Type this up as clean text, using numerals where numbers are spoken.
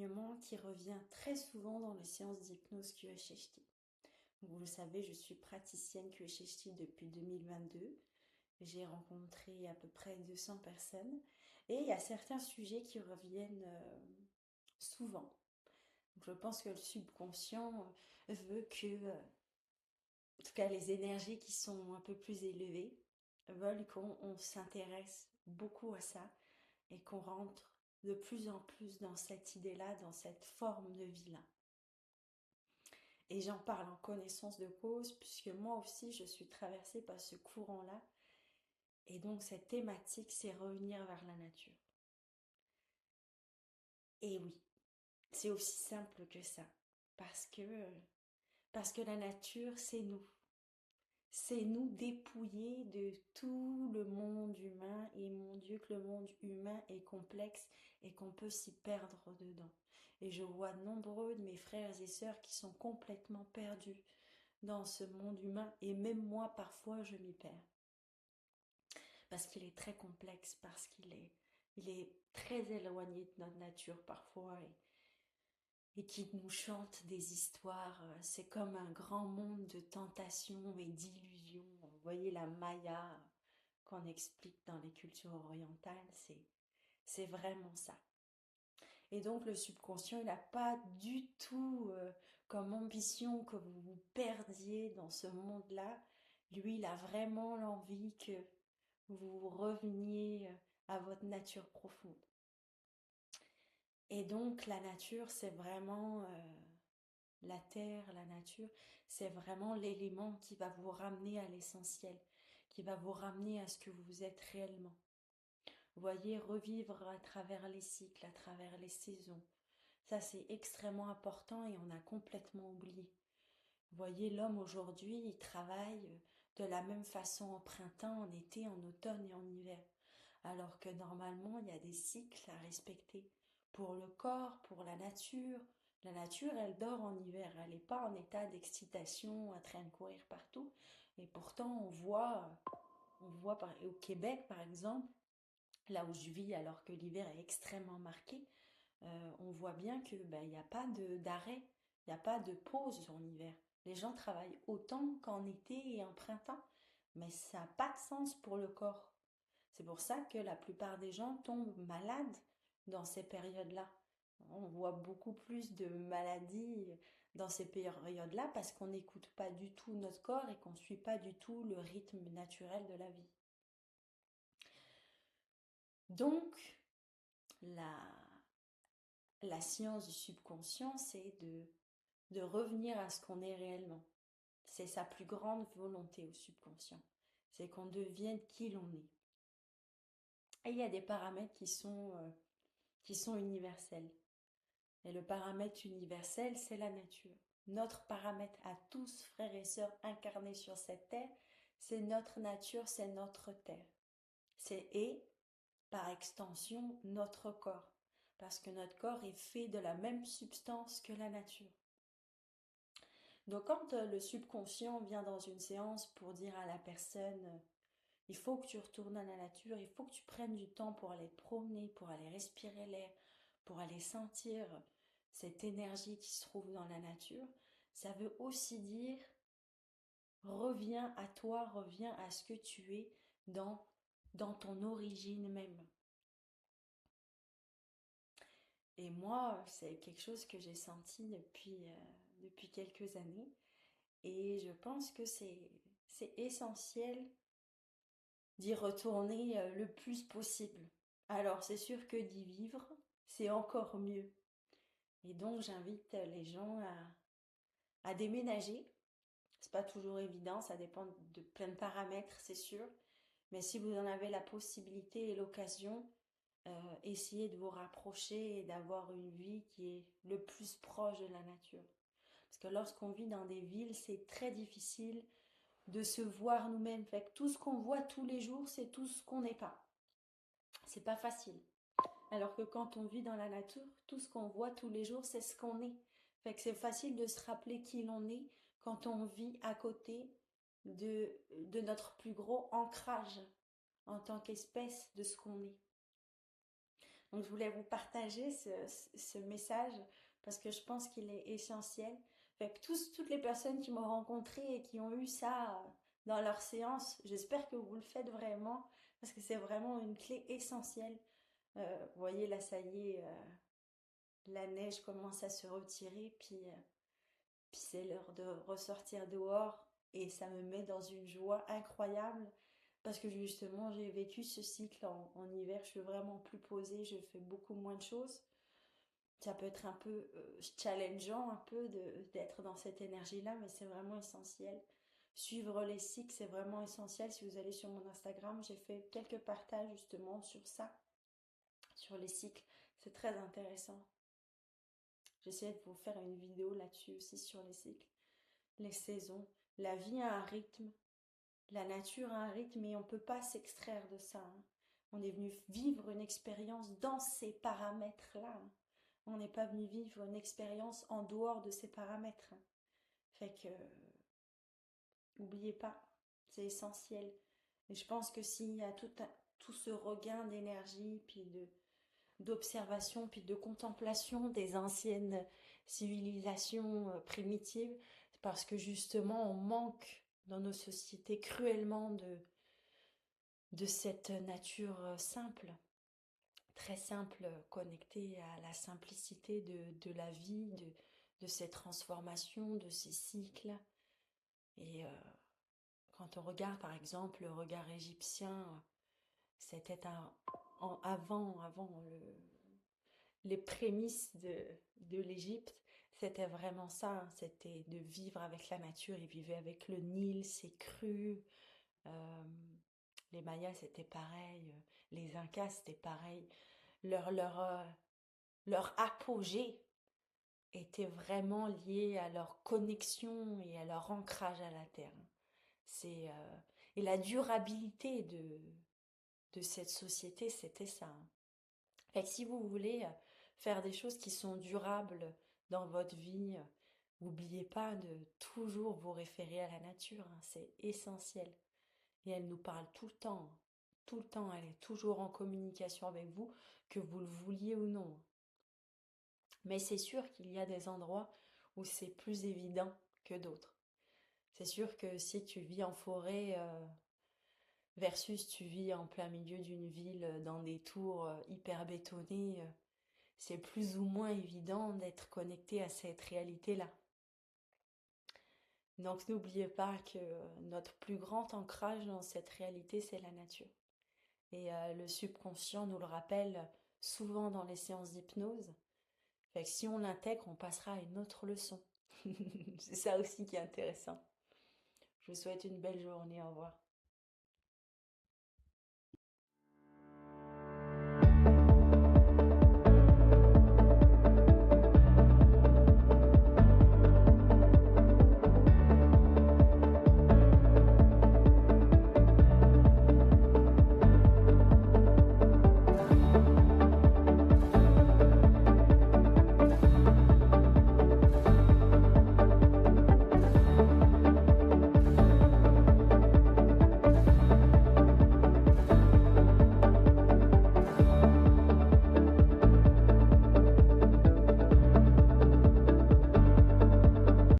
enseignement qui revient très souvent dans les séances d'hypnose QHHT. Vous le savez, je suis praticienne QHHT depuis 2022. J'ai rencontré à peu près 200 personnes et il y a certains sujets qui reviennent souvent. Donc, je pense que le subconscient veut que, en tout cas les énergies qui sont un peu plus élevées, veulent qu'on s'intéresse beaucoup à ça et qu'on rentre de plus en plus dans cette idée-là, dans cette forme de vie-là. Et j'en parle en connaissance de cause, puisque moi aussi je suis traversée par ce courant-là. Et donc cette thématique, c'est revenir vers la nature. Et oui, c'est aussi simple que ça. Parce que la nature, c'est nous. C'est nous dépouiller de tout le monde humain. Et mon Dieu, que le monde humain est complexe et qu'on peut s'y perdre dedans. Et je vois nombreux de mes frères et sœurs qui sont complètement perdus dans ce monde humain. Et même moi, parfois, je m'y perds. Parce qu'il est très complexe, parce il est très éloigné de notre nature parfois. Et qui nous chante des histoires. C'est comme un grand monde de tentations et d'illusions. Vous voyez la Maya qu'on explique dans les cultures orientales, c'est vraiment ça. Et donc le subconscient, il n'a pas du tout comme ambition que vous vous perdiez dans ce monde-là. Lui, il a vraiment l'envie que vous reveniez à votre nature profonde. Et donc la nature, c'est vraiment la terre, la nature, c'est vraiment l'élément qui va vous ramener à l'essentiel, qui va vous ramener à ce que vous êtes réellement. Vous voyez, revivre à travers les cycles, à travers les saisons. Ça, c'est extrêmement important et on a complètement oublié. Vous voyez, l'homme aujourd'hui, il travaille de la même façon en printemps, en été, en automne et en hiver. Alors que normalement, il y a des cycles à respecter pour le corps, pour la nature. La nature, elle dort en hiver, elle n'est pas en état d'excitation, en train de courir partout. Et pourtant, on voit au Québec, par exemple, là où je vis, alors que l'hiver est extrêmement marqué, on voit bien que il n'y a pas d'arrêt, il n'y a pas de pause en hiver. Les gens travaillent autant qu'en été et en printemps, mais ça n'a pas de sens pour le corps. C'est pour ça que la plupart des gens tombent malades dans ces périodes-là. On voit beaucoup plus de maladies dans ces périodes-là parce qu'on n'écoute pas du tout notre corps et qu'on ne suit pas du tout le rythme naturel de la vie. Donc, la, la science du subconscient, c'est de revenir à ce qu'on est réellement. C'est sa plus grande volonté au subconscient. C'est qu'on devienne qui l'on est. Et il y a des paramètres qui sont universels. Et le paramètre universel, c'est la nature. Notre paramètre à tous, frères et sœurs incarnés sur cette terre, c'est notre nature, c'est notre terre. Et, par extension, notre corps. Parce que notre corps est fait de la même substance que la nature. Donc quand le subconscient vient dans une séance pour dire à la personne il faut que tu retournes à la nature, il faut que tu prennes du temps pour aller te promener, pour aller respirer l'air, pour aller sentir cette énergie qui se trouve dans la nature, ça veut aussi dire reviens à toi, reviens à ce que tu es dans ton origine même. Et moi, c'est quelque chose que j'ai senti depuis quelques années. Et je pense que c'est essentiel d'y retourner le plus possible. Alors c'est sûr que d'y vivre, c'est encore mieux. Et donc j'invite les gens à déménager. C'est pas toujours évident, ça dépend de plein de paramètres, c'est sûr. Mais si vous en avez la possibilité et l'occasion, essayez de vous rapprocher et d'avoir une vie qui est le plus proche de la nature. Parce que lorsqu'on vit dans des villes, c'est très difficile de se voir nous-mêmes. Fait que tout ce qu'on voit tous les jours, c'est tout ce qu'on n'est pas. C'est pas facile. Alors que quand on vit dans la nature, tout ce qu'on voit tous les jours, c'est ce qu'on est. Fait que c'est facile de se rappeler qui l'on est quand on vit à côté de notre plus gros ancrage en tant qu'espèce de ce qu'on est. Donc je voulais vous partager ce message parce que je pense qu'il est essentiel. Fait que toutes les personnes qui m'ont rencontré et qui ont eu ça dans leur séance, j'espère que vous le faites vraiment parce que c'est vraiment une clé essentielle. Vous voyez, là, ça y est, la neige commence à se retirer, puis c'est l'heure de ressortir dehors et ça me met dans une joie incroyable parce que justement j'ai vécu ce cycle en hiver, je suis vraiment plus posée, je fais beaucoup moins de choses. Ça peut être un peu challengeant un peu d'être dans cette énergie-là, mais c'est vraiment essentiel. Suivre les cycles, c'est vraiment essentiel. Si vous allez sur mon Instagram, j'ai fait quelques partages justement sur ça, sur les cycles. C'est très intéressant. J'essaie de vous faire une vidéo là-dessus aussi sur les cycles, les saisons. La vie a un rythme, la nature a un rythme et on ne peut pas s'extraire de ça, hein. On est venu vivre une expérience dans ces paramètres-là, hein. On n'est pas venu vivre une expérience en dehors de ces paramètres, hein. Fait que, n'oubliez pas, c'est essentiel. Et je pense que s'il y a tout ce regain d'énergie, puis d'observation, puis de contemplation des anciennes civilisations primitives, c'est parce que justement on manque dans nos sociétés cruellement de cette nature simple, très simple, connectée à la simplicité de la vie, de ces transformations, de ces cycles. Et quand on regarde par exemple le regard égyptien, c'était avant les prémices de l'Égypte, c'était vraiment ça, hein. C'était de vivre avec la nature. Ils vivaient avec le Nil, ses crues. Euh, les Mayas, c'était pareil. Les Incas, c'était pareil. Leur apogée était vraiment lié à leur connexion et à leur ancrage à la terre. Et la durabilité de cette société, c'était ça, hein. Fait que si vous voulez faire des choses qui sont durables dans votre vie, n'oubliez pas de toujours vous référer à la nature, hein. C'est essentiel. Et elle nous parle tout le temps, hein. Tout le temps, elle est toujours en communication avec vous, que vous le vouliez ou non. Mais c'est sûr qu'il y a des endroits où c'est plus évident que d'autres. C'est sûr que si tu vis en forêt versus tu vis en plein milieu d'une ville dans des tours hyper bétonnées, c'est plus ou moins évident d'être connecté à cette réalité-là. Donc n'oubliez pas que notre plus grand ancrage dans cette réalité, c'est la nature. Et le subconscient nous le rappelle souvent dans les séances d'hypnose. Fait que si on l'intègre, on passera à une autre leçon. C'est ça aussi qui est intéressant. Je vous souhaite une belle journée. Au revoir.